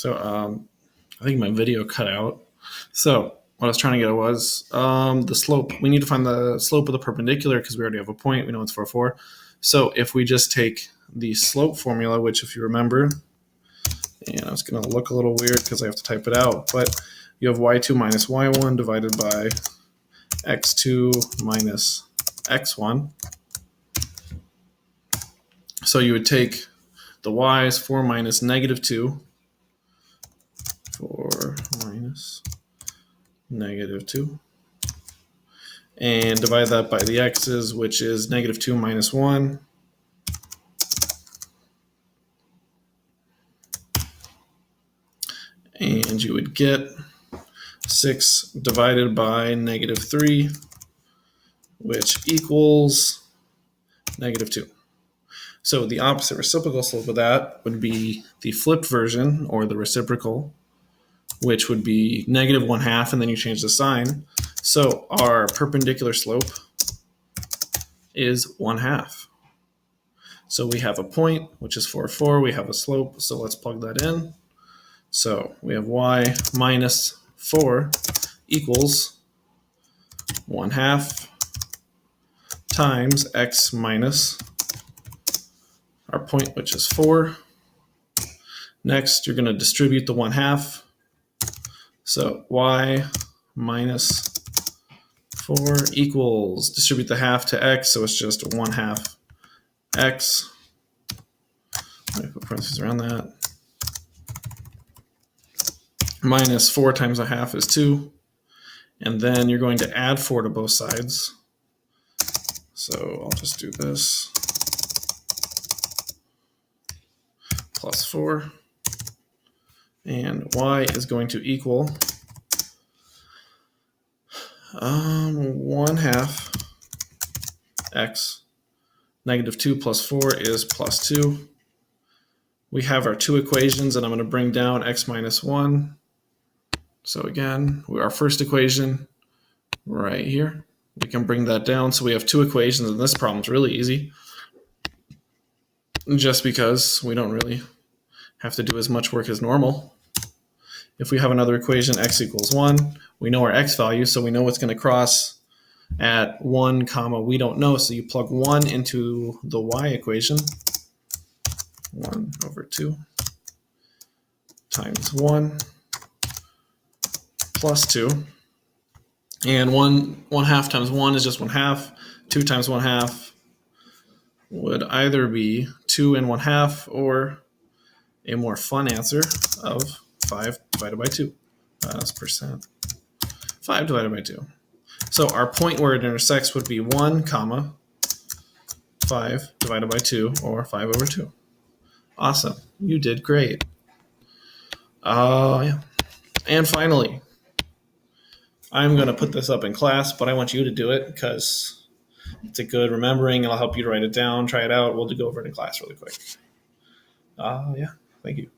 So I think my video cut out. So what I was trying to get at was the slope. We need to find the slope of the perpendicular because we already have a point. We know it's 4, 4. So if we just take the slope formula, which if you remember, and it's going to look a little weird because I have to type it out, but you have y2 minus y1 divided by x2 minus x1. So you would take the y's, 4 minus -2, 4 minus -2, and divide that by the x's, which is -2 minus 1. And you would get 6 divided by -3, which equals -2. So the opposite reciprocal slope of that would be the flipped version, or the reciprocal, which would be -1/2, and then you change the sign. So our perpendicular slope is 1/2. So we have a point, which is 4, 4. We have a slope, so let's plug that in. So we have y minus 4 equals 1/2 times x minus our point, which is 4. Next, you're going to distribute the 1/2. So y minus 4 equals, distribute the half to x, so it's just 1/2 x. Let me put parentheses around that. Minus 4 times a half is 2. And then you're going to add 4 to both sides. So I'll just do this. Plus 4. And y is going to equal 1/2 x. -2 plus 4 is plus 2. We have our two equations, and I'm going to bring down x minus 1. So again, our first equation right here, we can bring that down. So we have two equations, and this problem is really easy just because we don't really have to do as much work as normal. If we have another equation, x equals 1, we know our x value, so we know what's going to cross at 1, comma, we don't know. So you plug 1 into the y equation, 1/2 times 1 plus 2. And 1/2 times 1 is just 1/2. 2 times 1/2 would either be 2 and 1/2, or a more fun answer of 5 divided by 2. That's percent. 5 divided by 2. So our point where it intersects would be 1, comma, 5 divided by 2, or 5/2. Awesome. You did great. Yeah. And finally, I'm going to put this up in class, but I want you to do it because it's a good remembering, and I'll help you to write it down, try it out. We'll go over it in class really quick. Yeah. Thank you.